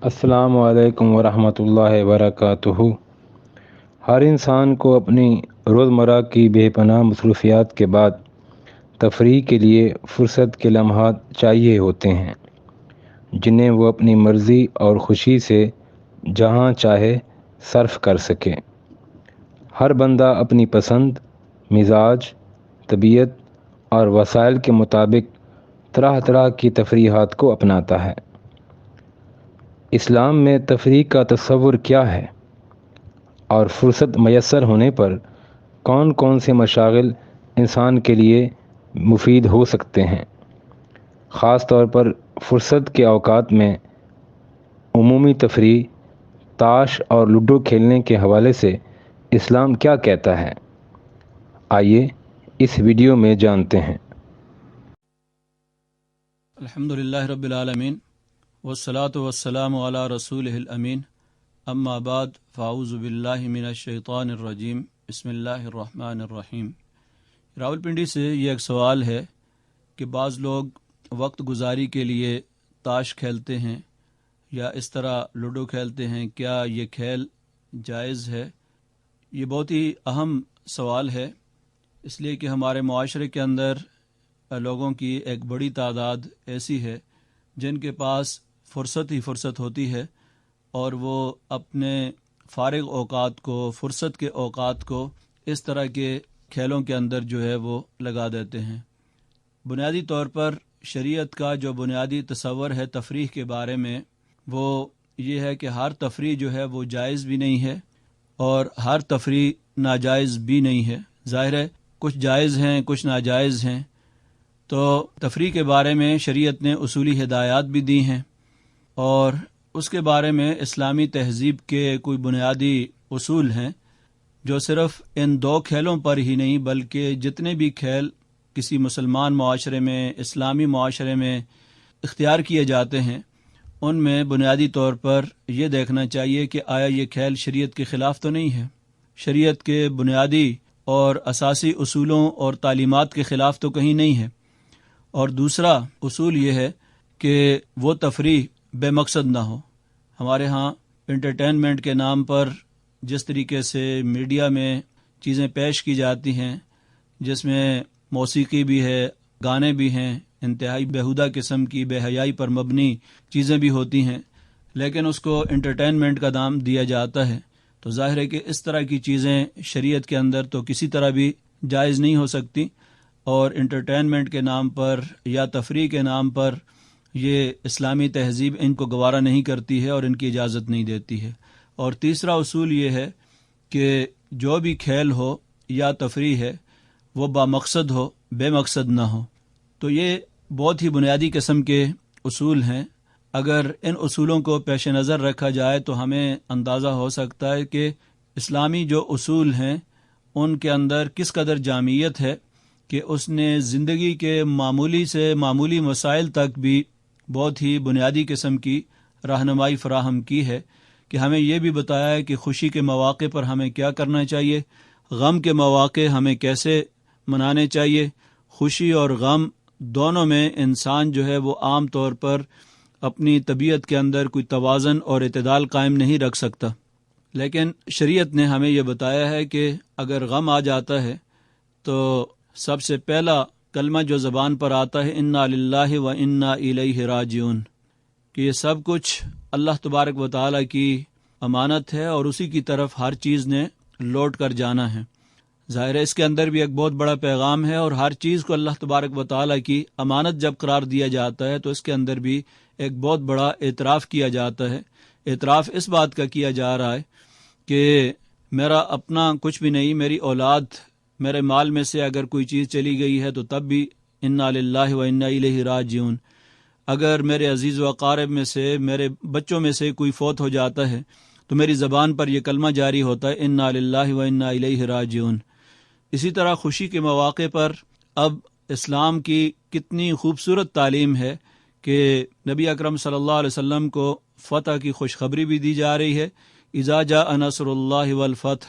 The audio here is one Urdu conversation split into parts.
السلام علیکم ورحمۃ اللہ وبرکاتہ۔ ہر انسان کو اپنی روزمرہ کی بے پناہ مصروفیات کے بعد تفریح کے لیے فرصت کے لمحات چاہیے ہوتے ہیں، جنہیں وہ اپنی مرضی اور خوشی سے جہاں چاہے صرف کر سکے۔ ہر بندہ اپنی پسند، مزاج، طبیعت اور وسائل کے مطابق طرح طرح کی تفریحات کو اپناتا ہے۔ اسلام میں تفریح کا تصور کیا ہے، اور فرصت میسر ہونے پر کون کون سے مشاغل انسان کے لیے مفید ہو سکتے ہیں؟ خاص طور پر فرصت کے اوقات میں عمومی تفریح، تاش اور لوڈو کھیلنے کے حوالے سے اسلام کیا کہتا ہے؟ آئیے اس ویڈیو میں جانتے ہیں۔ الحمدللہ رب العالمین والصلاة والسلام علی رسولہ الامین، اما بعد فاعوذ باللہ من الشیطان الرجیم، بسم اللہ الرحمن الرحیم۔ راولپنڈی سے یہ ایک سوال ہے کہ بعض لوگ وقت گزاری کے لیے تاش کھیلتے ہیں یا اس طرح لوڈو کھیلتے ہیں، کیا یہ کھیل جائز ہے؟ یہ بہت ہی اہم سوال ہے، اس لیے کہ ہمارے معاشرے کے اندر لوگوں کی ایک بڑی تعداد ایسی ہے جن کے پاس فرصت ہی فرصت ہوتی ہے، اور وہ اپنے فارغ اوقات کو، فرصت کے اوقات کو اس طرح کے کھیلوں کے اندر جو ہے وہ لگا دیتے ہیں۔ بنیادی طور پر شریعت کا جو بنیادی تصور ہے تفریح کے بارے میں، وہ یہ ہے کہ ہر تفریح جو ہے وہ جائز بھی نہیں ہے اور ہر تفریح ناجائز بھی نہیں ہے۔ ظاہر ہے کچھ جائز ہیں، کچھ ناجائز ہیں، تو تفریح کے بارے میں شریعت نے اصولی ہدایات بھی دی ہیں، اور اس کے بارے میں اسلامی تہذیب کے کوئی بنیادی اصول ہیں جو صرف ان دو کھیلوں پر ہی نہیں بلکہ جتنے بھی کھیل کسی مسلمان معاشرے میں، اسلامی معاشرے میں اختیار کیے جاتے ہیں، ان میں بنیادی طور پر یہ دیکھنا چاہیے کہ آیا یہ کھیل شریعت کے خلاف تو نہیں ہے، شریعت کے بنیادی اور اساسی اصولوں اور تعلیمات کے خلاف تو کہیں نہیں ہے۔ اور دوسرا اصول یہ ہے کہ وہ تفریح بے مقصد نہ ہو۔ ہمارے ہاں انٹرٹینمنٹ کے نام پر جس طریقے سے میڈیا میں چیزیں پیش کی جاتی ہیں، جس میں موسیقی بھی ہے، گانے بھی ہیں، انتہائی بیہودہ قسم کی بے حیائی پر مبنی چیزیں بھی ہوتی ہیں، لیکن اس کو انٹرٹینمنٹ کا نام دیا جاتا ہے، تو ظاہر ہے کہ اس طرح کی چیزیں شریعت کے اندر تو کسی طرح بھی جائز نہیں ہو سکتی، اور انٹرٹینمنٹ کے نام پر یا تفریح کے نام پر یہ اسلامی تہذیب ان کو گوارا نہیں کرتی ہے اور ان کی اجازت نہیں دیتی ہے۔ اور تیسرا اصول یہ ہے کہ جو بھی کھیل ہو یا تفریح ہے وہ بامقصد ہو، بے مقصد نہ ہو۔ تو یہ بہت ہی بنیادی قسم کے اصول ہیں۔ اگر ان اصولوں کو پیش نظر رکھا جائے تو ہمیں اندازہ ہو سکتا ہے کہ اسلامی جو اصول ہیں ان کے اندر کس قدر جامعیت ہے کہ اس نے زندگی کے معمولی سے معمولی مسائل تک بھی بہت ہی بنیادی قسم کی رہنمائی فراہم کی ہے، کہ ہمیں یہ بھی بتایا ہے کہ خوشی کے مواقع پر ہمیں کیا کرنا چاہیے، غم کے مواقع ہمیں کیسے منانے چاہیے۔ خوشی اور غم دونوں میں انسان جو ہے وہ عام طور پر اپنی طبیعت کے اندر کوئی توازن اور اعتدال قائم نہیں رکھ سکتا، لیکن شریعت نے ہمیں یہ بتایا ہے کہ اگر غم آ جاتا ہے تو سب سے پہلا کلمہ جو زبان پر آتا ہے انا للہ و انا الیہ راجعون، کہ یہ سب کچھ اللہ تبارک و تعالیٰ کی امانت ہے اور اسی کی طرف ہر چیز نے لوٹ کر جانا ہے۔ ظاہر ہے اس کے اندر بھی ایک بہت بڑا پیغام ہے، اور ہر چیز کو اللہ تبارک و تعالیٰ کی امانت جب قرار دیا جاتا ہے تو اس کے اندر بھی ایک بہت بڑا اعتراف کیا جاتا ہے۔ اعتراف اس بات کا کیا جا رہا ہے کہ میرا اپنا کچھ بھی نہیں، میری اولاد، میرے مال میں سے اگر کوئی چیز چلی گئی ہے تو تب بھی انا للہ و انا الیہ راجعون۔ اگر میرے عزیز و اقارب میں سے، میرے بچوں میں سے کوئی فوت ہو جاتا ہے تو میری زبان پر یہ کلمہ جاری ہوتا ہے انا للہ و انا الیہ راجعون۔ اسی طرح خوشی کے مواقع پر اب اسلام کی کتنی خوبصورت تعلیم ہے کہ نبی اکرم صلی اللہ علیہ وسلم کو فتح کی خوشخبری بھی دی جا رہی ہے، اذا جاء نصر اللہ والفتح،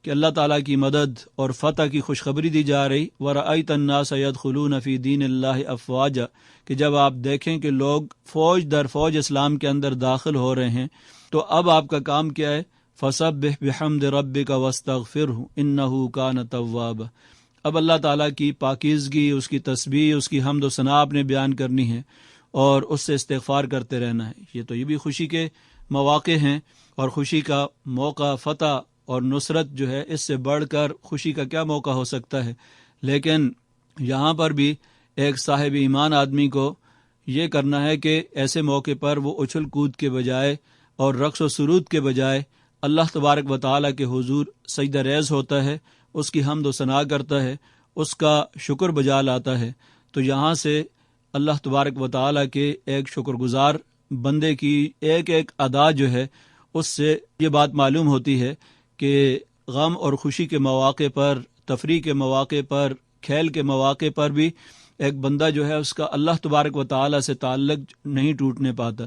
کہ اللہ تعالیٰ کی مدد اور فتح کی خوشخبری دی جا رہی، وَرَأَيْتَ النَّاسَ يَدْخُلُونَ فِي دِينِ اللَّهِ أَفْوَاجًا، کہ جب آپ دیکھیں کہ لوگ فوج در فوج اسلام کے اندر داخل ہو رہے ہیں، تو اب آپ کا کام کیا ہے؟ فَسَبِّحْ بِحَمْدِ رَبِّكَ وَاسْتَغْفِرْهُ إِنَّهُ كَانَ تَوَّابًا۔ اب اللہ تعالیٰ کی پاکیزگی، اس کی تسبیح، اس کی حمد و ثنا آپ نے بیان کرنی ہے اور اس سے استغفار کرتے رہنا ہے۔ یہ بھی خوشی کے مواقع ہیں، اور خوشی کا موقع، فتح اور نصرت جو ہے، اس سے بڑھ کر خوشی کا کیا موقع ہو سکتا ہے؟ لیکن یہاں پر بھی ایک صاحب ایمان آدمی کو یہ کرنا ہے کہ ایسے موقع پر وہ اچھل کود کے بجائے اور رقص و سرود کے بجائے اللہ تبارک و تعالیٰ کے حضور سجدہ ریز ہوتا ہے، اس کی حمد و ثنا کرتا ہے، اس کا شکر بجا لاتا ہے۔ تو یہاں سے اللہ تبارک و تعالیٰ کے ایک شکر گزار بندے کی ایک ایک ادا جو ہے، اس سے یہ بات معلوم ہوتی ہے کہ غم اور خوشی کے مواقع پر، تفریح کے مواقع پر، کھیل کے مواقع پر بھی ایک بندہ جو ہے اس کا اللہ تبارک و تعالیٰ سے تعلق نہیں ٹوٹنے پاتا۔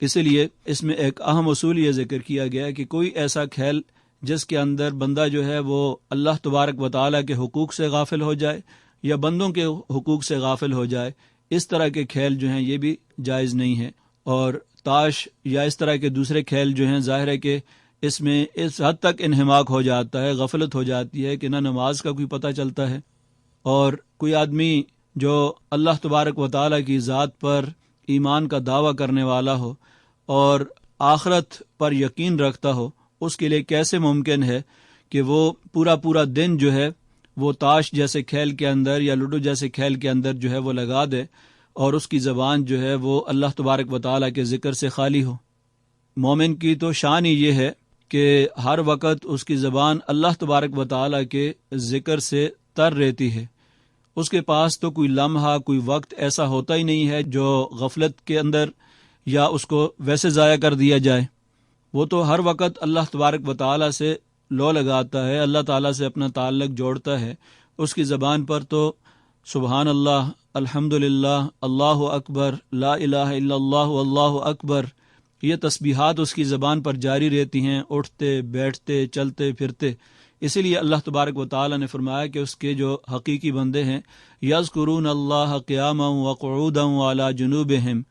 اسی لیے اس میں ایک اہم اصول یہ ذکر کیا گیا ہے کہ کوئی ایسا کھیل جس کے اندر بندہ جو ہے وہ اللہ تبارک و تعالیٰ کے حقوق سے غافل ہو جائے یا بندوں کے حقوق سے غافل ہو جائے، اس طرح کے کھیل جو ہیں یہ بھی جائز نہیں ہے۔ اور تاش یا اس طرح کے دوسرے کھیل جو ہیں، ظاہر ہے کہ اس میں اس حد تک انہماک ہو جاتا ہے، غفلت ہو جاتی ہے کہ نہ نماز کا کوئی پتہ چلتا ہے، اور کوئی آدمی جو اللہ تبارک و تعالیٰ کی ذات پر ایمان کا دعویٰ کرنے والا ہو اور آخرت پر یقین رکھتا ہو، اس کے لیے کیسے ممکن ہے کہ وہ پورا دن جو ہے وہ تاش جیسے کھیل کے اندر یا لوڈو جیسے کھیل کے اندر جو ہے وہ لگا دے اور اس کی زبان جو ہے وہ اللہ تبارک و تعالیٰ کے ذکر سے خالی ہو۔ مومن کی تو شان ہی یہ ہے کہ ہر وقت اس کی زبان اللہ تبارک و تعالیٰ کے ذکر سے تر رہتی ہے۔ اس کے پاس تو کوئی لمحہ، کوئی وقت ایسا ہوتا ہی نہیں ہے جو غفلت کے اندر یا اس کو ویسے ضائع کر دیا جائے۔ وہ تو ہر وقت اللہ تبارک و تعالیٰ سے لو لگاتا ہے، اللہ تعالیٰ سے اپنا تعلق جوڑتا ہے۔ اس کی زبان پر تو سبحان اللہ، الحمدللہ، اللہ اکبر، لا الہ الا اللہ، اللہ اکبر، یہ تسبیحات اس کی زبان پر جاری رہتی ہیں، اٹھتے بیٹھتے چلتے پھرتے۔ اسی لیے اللہ تبارک و تعالیٰ نے فرمایا کہ اس کے جو حقیقی بندے ہیں، یذکرون اللہ قیاما وقعودا وعلی جنوبہم،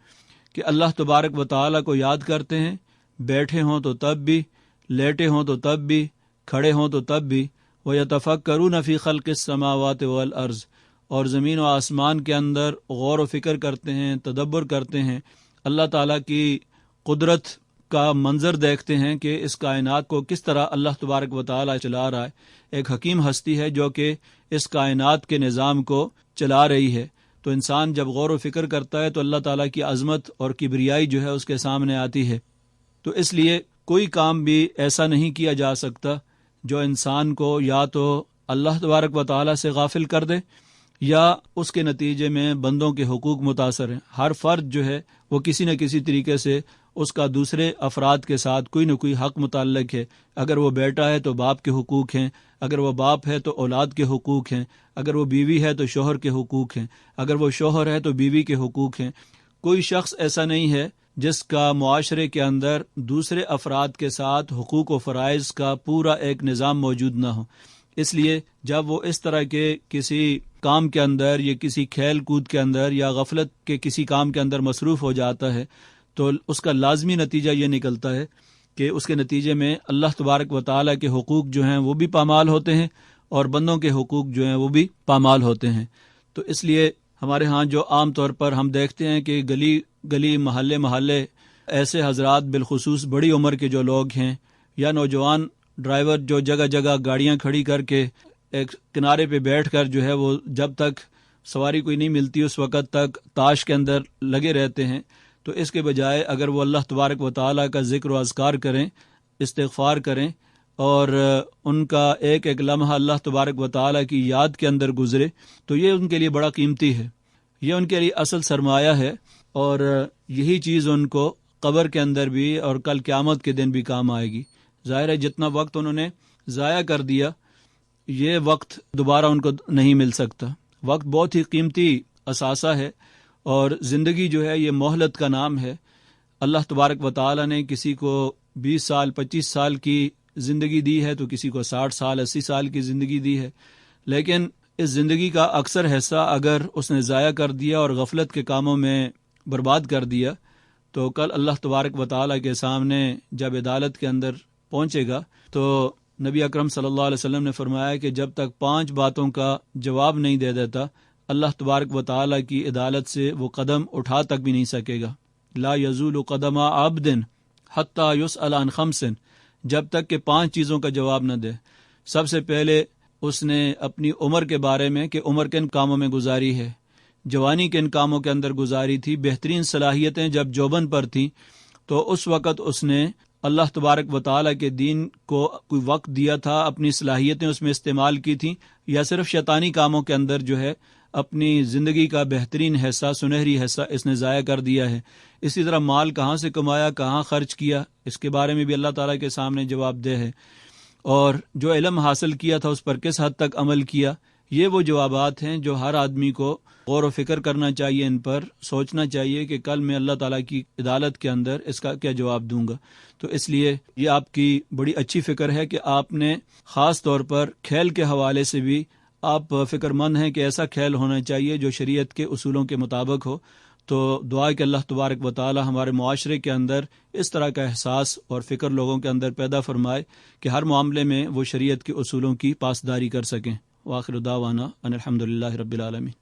کہ اللہ تبارک و تعالیٰ کو یاد کرتے ہیں، بیٹھے ہوں تو تب بھی، لیٹے ہوں تو تب بھی، کھڑے ہوں تو تب بھی، وَيَتَفَكَّرُونَ فِي خَلْقِ السَّمَاوَاتِ وَالْأَرْضِ، اور زمین و آسمان کے اندر غور و فکر کرتے ہیں، تدبر کرتے ہیں، اللہ تعالیٰ کی قدرت کا منظر دیکھتے ہیں کہ اس کائنات کو کس طرح اللہ تبارک و تعالیٰ چلا رہا ہے۔ ایک حکیم ہستی ہے جو کہ اس کائنات کے نظام کو چلا رہی ہے۔ تو انسان جب غور و فکر کرتا ہے تو اللہ تعالیٰ کی عظمت اور کبریائی جو ہے اس کے سامنے آتی ہے۔ تو اس لیے کوئی کام بھی ایسا نہیں کیا جا سکتا جو انسان کو یا تو اللہ تبارک و تعالیٰ سے غافل کر دے یا اس کے نتیجے میں بندوں کے حقوق متاثر ہیں۔ ہر فرد جو ہے وہ کسی نہ کسی طریقے سے اس کا دوسرے افراد کے ساتھ کوئی نہ کوئی حق متعلق ہے۔ اگر وہ بیٹا ہے تو باپ کے حقوق ہیں، اگر وہ باپ ہے تو اولاد کے حقوق ہیں، اگر وہ بیوی ہے تو شوہر کے حقوق ہیں، اگر وہ شوہر ہے تو بیوی کے حقوق ہیں۔ کوئی شخص ایسا نہیں ہے جس کا معاشرے کے اندر دوسرے افراد کے ساتھ حقوق و فرائض کا پورا ایک نظام موجود نہ ہو۔ اس لیے جب وہ اس طرح کے کسی کام کے اندر یا کسی کھیل کود کے اندر یا غفلت کے کسی کام کے اندر مصروف ہو جاتا ہے تو اس کا لازمی نتیجہ یہ نکلتا ہے کہ اس کے نتیجے میں اللہ تبارک و تعالیٰ کے حقوق جو ہیں وہ بھی پامال ہوتے ہیں اور بندوں کے حقوق جو ہیں وہ بھی پامال ہوتے ہیں۔ تو اس لیے ہمارے ہاں جو عام طور پر ہم دیکھتے ہیں کہ گلی گلی محلے ایسے حضرات، بالخصوص بڑی عمر کے جو لوگ ہیں یا نوجوان ڈرائیور جو جگہ جگہ گاڑیاں کھڑی کر کے ایک کنارے پہ بیٹھ کر جو ہے وہ جب تک سواری کوئی نہیں ملتی اس وقت تک تاش کے اندر لگے رہتے ہیں، تو اس کے بجائے اگر وہ اللہ تبارک و تعالیٰ کا ذکر و اذکار کریں، استغفار کریں اور ان کا ایک ایک لمحہ اللہ تبارک و تعالیٰ کی یاد کے اندر گزرے تو یہ ان کے لیے بڑا قیمتی ہے، یہ ان کے لیے اصل سرمایہ ہے، اور یہی چیز ان کو قبر کے اندر بھی اور کل قیامت کے دن بھی کام آئے گی۔ ظاہر ہے جتنا وقت انہوں نے ضائع کر دیا یہ وقت دوبارہ ان کو نہیں مل سکتا۔ وقت بہت ہی قیمتی اثاثہ ہے اور زندگی جو ہے یہ مہلت کا نام ہے۔ اللہ تبارک و تعالیٰ نے کسی کو 20 سال 25 سال کی زندگی دی ہے تو کسی کو 60 سال 80 سال کی زندگی دی ہے، لیکن اس زندگی کا اکثر حصہ اگر اس نے ضائع کر دیا اور غفلت کے کاموں میں برباد کر دیا تو کل اللہ تبارک و تعالیٰ کے سامنے جب عدالت کے اندر پہنچے گا تو نبی اکرم صلی اللہ علیہ وسلم نے فرمایا کہ جب تک 5 باتوں کا جواب نہیں دے دیتا اللہ تبارک و تعالیٰ کی عدالت سے وہ قدم اٹھا تک بھی نہیں سکے گا۔ لا یزول قدم عبد حتی یسأل عن 5، جب تک کہ 5 چیزوں کا جواب نہ دے۔ سب سے پہلے اس نے اپنی عمر کے بارے میں کہ عمر کن کاموں میں گزاری ہے، جوانی کن کاموں کے اندر گزاری تھی، بہترین صلاحیتیں جب جوبن پر تھیں تو اس وقت اس نے اللہ تبارک و تعالیٰ کے دین کو کوئی وقت دیا تھا، اپنی صلاحیتیں اس میں استعمال کی تھیں، یا صرف شیطانی کاموں کے اندر جو ہے اپنی زندگی کا بہترین حصہ، سنہری حصہ اس نے ضائع کر دیا ہے۔ اسی طرح مال کہاں سے کمایا، کہاں خرچ کیا، اس کے بارے میں بھی اللہ تعالیٰ کے سامنے جواب دہ ہے، اور جو علم حاصل کیا تھا اس پر کس حد تک عمل کیا۔ یہ وہ جوابات ہیں جو ہر آدمی کو غور و فکر کرنا چاہیے، ان پر سوچنا چاہیے کہ کل میں اللہ تعالیٰ کی عدالت کے اندر اس کا کیا جواب دوں گا۔ تو اس لیے یہ آپ کی بڑی اچھی فکر ہے کہ آپ نے خاص طور پر کھیل کے حوالے سے بھی آپ فکر مند ہیں کہ ایسا کھیل ہونا چاہیے جو شریعت کے اصولوں کے مطابق ہو۔ تو دعا کہ اللہ تبارک و تعالی ہمارے معاشرے کے اندر اس طرح کا احساس اور فکر لوگوں کے اندر پیدا فرمائے کہ ہر معاملے میں وہ شریعت کے اصولوں کی پاسداری کر سکیں۔ وآخر دعوانا ان الحمدللہ رب العالمین۔